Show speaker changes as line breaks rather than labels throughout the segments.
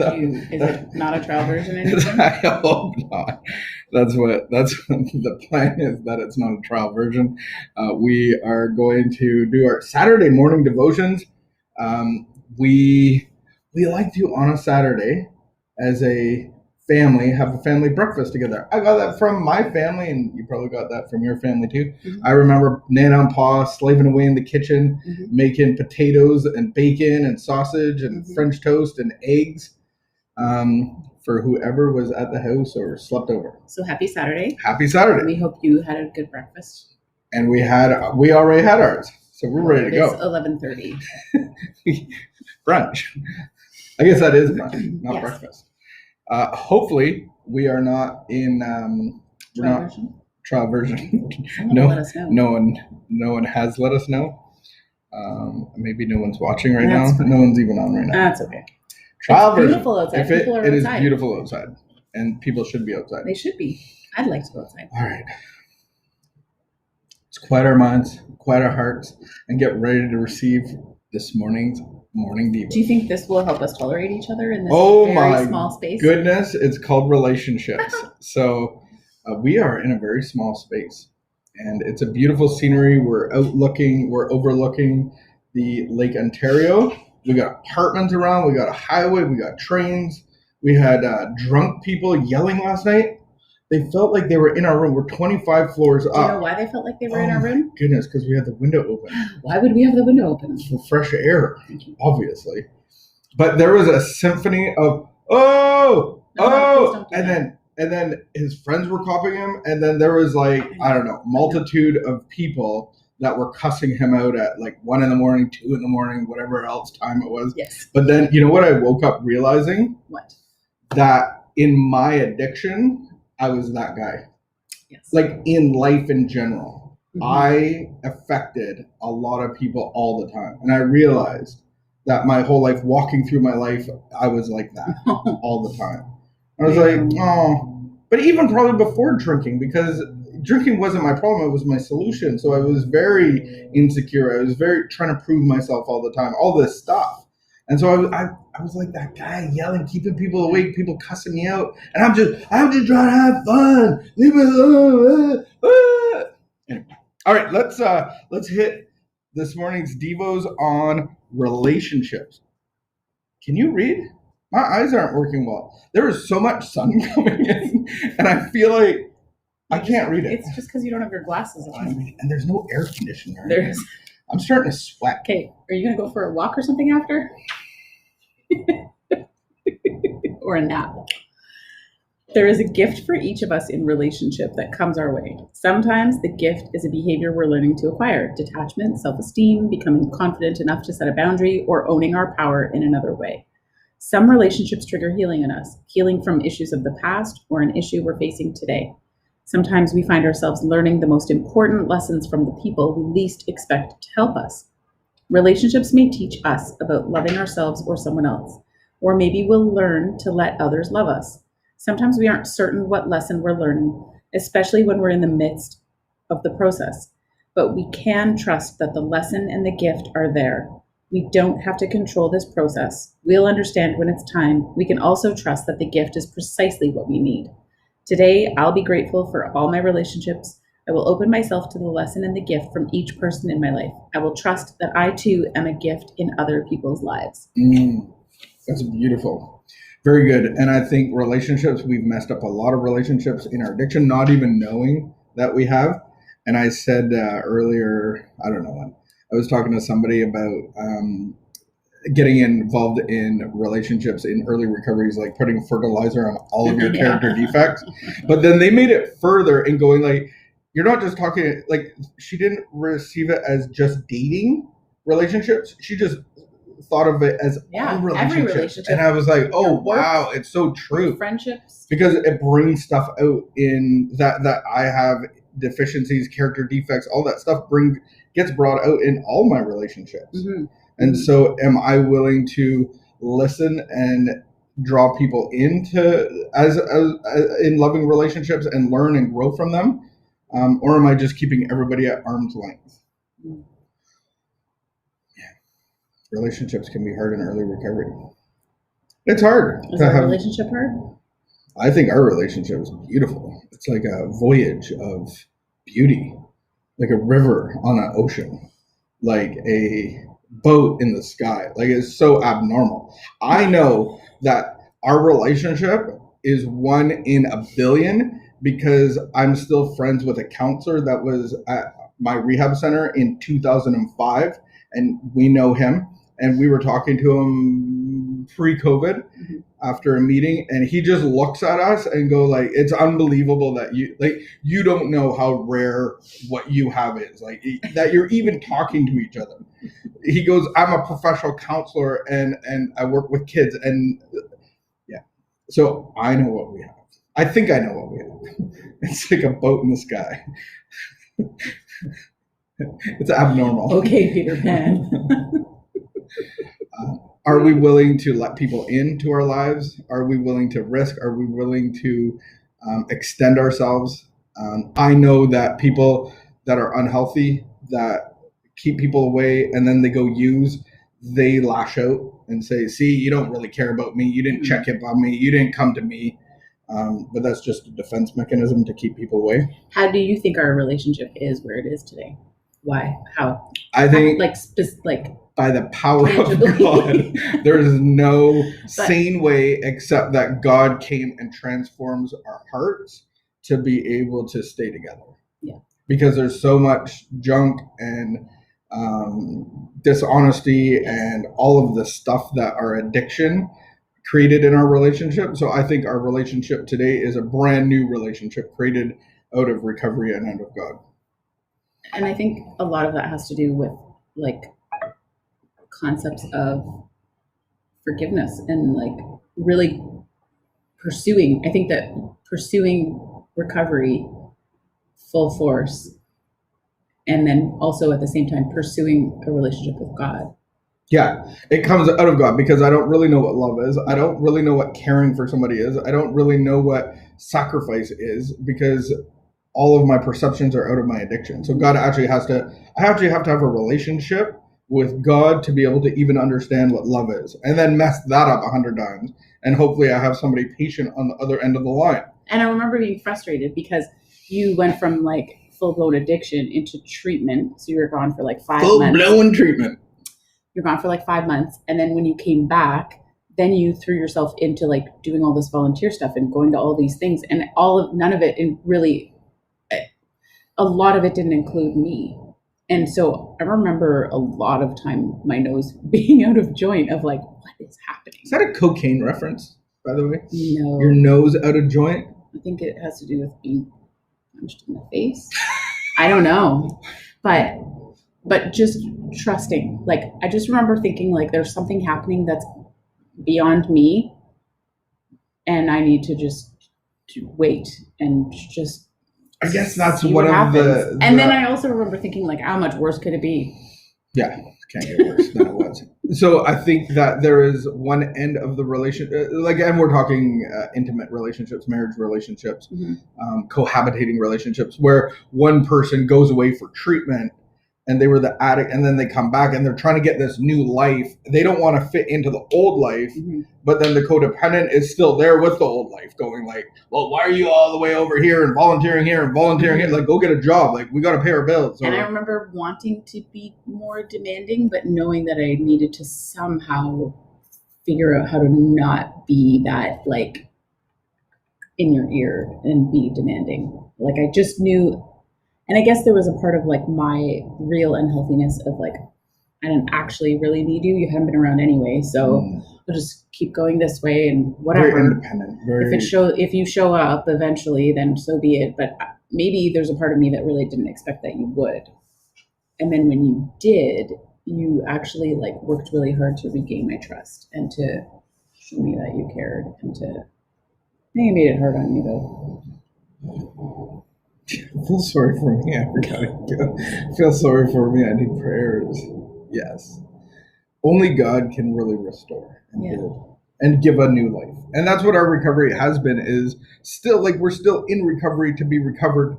Is it not a trial version anymore?
I hope not. That's the plan is, that it's not a trial version. We are going to do our Saturday morning devotions. We like to, on a Saturday, as a family, have a family breakfast together. I got that from my family, and you probably got that from your family too. Mm-hmm. I remember Nana and Pa slaving away in the kitchen, mm-hmm. making potatoes and bacon and sausage and mm-hmm. French toast and eggs for whoever was at the house or slept over.
So happy Saturday.
Happy Saturday.
We hope you had a good breakfast.
And we already had ours, so we're ready to go.
It's 11:30.
Brunch. I guess that is brunch, not breakfast. Hopefully we are not in trial version. No, let us know. No one has let us know. Maybe no one's watching right now. Fine. No one's even on right now.
That's okay.
Trial
it's beautiful version. Outside. People are
it
outside.
Is beautiful outside, and people should be outside.
They should be. I'd like to go outside.
All right. Let's quiet our minds, quiet our hearts, and get ready to receive this morning's morning devotion.
Do you think this will help us tolerate each other in this very small space?
Goodness, it's called relationships. So we are in a very small space, and it's a beautiful scenery. We're overlooking the Lake Ontario. We got apartments around. We got a highway. We got trains. We had drunk people yelling last night. They felt like they were in our room. We're 25 floors up.
Do you know why they felt like they were in our room?
Goodness, because we had the window open.
Why would we have the window open?
For fresh air, obviously. But there was a symphony of and then his friends were copying him, and then there was multitude of people that were cussing him out at 1 a.m, 2 a.m, whatever else time it was.
Yes.
But then you know what I woke up realizing?
What?
That in my addiction, I was that guy.
Yes.
In life in general, mm-hmm. I affected a lot of people all the time. And I realized that my whole life, walking through my life, I was like that all the time. I was like, oh. But even probably before drinking, because drinking wasn't my problem, it was my solution. So I was very insecure. I was very trying to prove myself all the time, all this stuff. And so I was like that guy yelling, keeping people awake, people cussing me out, and I'm just trying to have fun. Leave me alone. Anyway. All right, let's hit this morning's devos on relationships. Can you read? My eyes aren't working well. There is so much sun coming in, and I feel like I can't read it.
It's just because you don't have your glasses on.
And there's no air conditioner.
There's.
I'm starting to sweat.
Okay, are you going to go for a walk or something after? Or a nap? There is a gift for each of us in relationship that comes our way. Sometimes the gift is a behavior we're learning to acquire: detachment, self-esteem, becoming confident enough to set a boundary, or owning our power in another way. Some relationships trigger healing in us, healing from issues of the past or an issue we're facing today. Sometimes we find ourselves learning the most important lessons from the people we least expect to help us. Relationships may teach us about loving ourselves or someone else, or maybe we'll learn to let others love us. Sometimes we aren't certain what lesson we're learning, especially when we're in the midst of the process. But we can trust that the lesson and the gift are there. We don't have to control this process. We'll understand when it's time. We can also trust that the gift is precisely what we need. Today, I'll be grateful for all my relationships. I will open myself to the lesson and the gift from each person in my life. I will trust that I too am a gift in other people's lives.
That's beautiful. Very good. And I think relationships, we've messed up a lot of relationships in our addiction, not even knowing that we have. And I said earlier, I don't know when, I was talking to somebody about getting involved in relationships in early recovery is like putting fertilizer on all of your character defects. But then they made it further and going you're not just talking, she didn't receive it as just dating relationships. She just thought of it as all relationships. Every relationship. And I was like, oh, wow, it's so true.
Friendships.
Because it brings stuff out in that I have deficiencies, character defects, all that stuff gets brought out in all my relationships. Mm-hmm. And so am I willing to listen and draw people into as in loving relationships and learn and grow from them? Or am I just keeping everybody at arm's length? Mm-hmm. Yeah. Relationships can be hard in early recovery. It's hard.
Is our relationship hard?
I think our relationship is beautiful. It's like a voyage of beauty, like a river on an ocean, like a boat in the sky. Like it's so abnormal. I know that our relationship is 1 in a billion because I'm still friends with a counselor that was at my rehab center in 2005, and we know him. And we were talking to him pre-COVID after a meeting, and he just looks at us and go like, it's unbelievable that you don't know how rare what you have is, like that you're even talking to each other. He goes, I'm a professional counselor and I work with kids, and yeah, so I know what we have. I think I know what we have. It's like a boat in the sky. It's abnormal.
Okay, Peter Pan.
Are we willing to let people into our lives? Are we willing to risk? Are we willing to extend ourselves? I know that people that are unhealthy, that keep people away, and then they go use, they lash out and say, see, you don't really care about me. You didn't check up on me. You didn't come to me. But that's just a defense mechanism to keep people away.
How do you think our relationship is where it is today? Why? How?
I think
like
by the power of God, there is no sane way except that God came and transforms our hearts to be able to stay together.
Yeah.
Because there's so much junk and dishonesty and all of the stuff that our addiction created in our relationship. So I think our relationship today is a brand new relationship created out of recovery and out of God.
And I think a lot of that has to do with like concepts of forgiveness and like really pursuing. I think that pursuing recovery full force, and then also at the same time pursuing a relationship with God.
Yeah, it comes out of God because I don't really know what love is. I don't really know what caring for somebody is. I don't really know what sacrifice is because all of my perceptions are out of my addiction. So God actually I actually have to have a relationship with God to be able to even understand what love is, and then mess that up 100 times. And hopefully I have somebody patient on the other end of the line. And
I remember being frustrated because you went from like full-blown addiction into treatment. So you were gone for like 5 months.
Full-blown treatment.
You're gone for like 5 months. And then when you came back, then you threw yourself into like doing all this volunteer stuff and going to all these things, and none of it really, a lot of it didn't include me. And so I remember a lot of time my nose being out of joint of like, what is happening?
Is that a cocaine reference, by the way?
No.
Your nose out of joint?
I think it has to do with being punched in the face. I don't know. But just trusting. Like, I just remember thinking like there's something happening that's beyond me, and I need to just wait and just,
I guess that's one of the...
And then I also remember thinking, like, how much worse could it be?
Yeah, can't get worse than it was. So I think that there is one end of the relationship, like, and we're talking intimate relationships, marriage relationships, cohabitating relationships, where one person goes away for treatment and they were the addict, and then they come back and they're trying to get this new life. They don't want to fit into the old life, but then the codependent is still there with the old life going like, well, why are you all the way over here and volunteering here and volunteering here? Like, go get a job. Like, we got to pay our bills.
And I remember wanting to be more demanding, but knowing that I needed to somehow figure out how to not be that, like, in your ear and be demanding. Like, I just knew. And I guess there was a part of like my real unhealthiness of like, I didn't actually really need you. You haven't been around anyway. So I'll just keep going this way and whatever.
Very independent.
If you show up eventually, then so be it. But maybe there's a part of me that really didn't expect that you would. And then when you did, you actually like worked really hard to regain my trust and to show me that you cared, and to, I think it made it hard on you though.
I feel sorry for me. I feel sorry for me. I need prayers. Yes. Only God can really restore and build and give a new life. And that's what our recovery has been, is still like we're still in recovery to be recovered.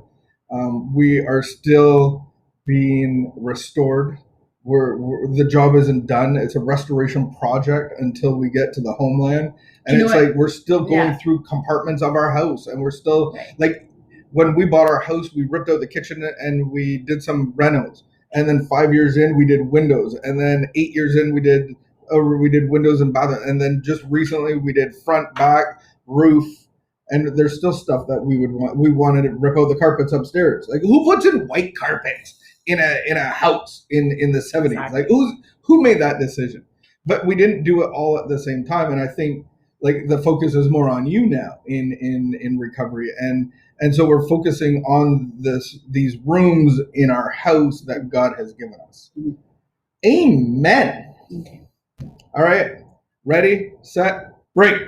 We are still being restored the job isn't done. It's a restoration project until we get to the homeland. And it's like we're still going through compartments of our house, and we're still like, when we bought our house, we ripped out the kitchen and we did some renos. And then 5 years in, we did windows. And then 8 years in, we did windows and bathroom. And then just recently, we did front, back, roof. And there's still stuff that we wanted to rip out the carpets upstairs. Like, who puts in white carpets in a house in the 70s? Exactly. Like, who made that decision? But we didn't do it all at the same time. And I think like the focus is more on you now in recovery, and so we're focusing on these rooms in our house that God has given us. Mm-hmm. Amen. Okay. All right, ready, set, break.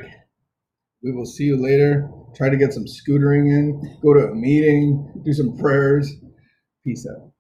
We will see you later. Try to get some scootering in, go to a meeting, do some prayers. Peace out.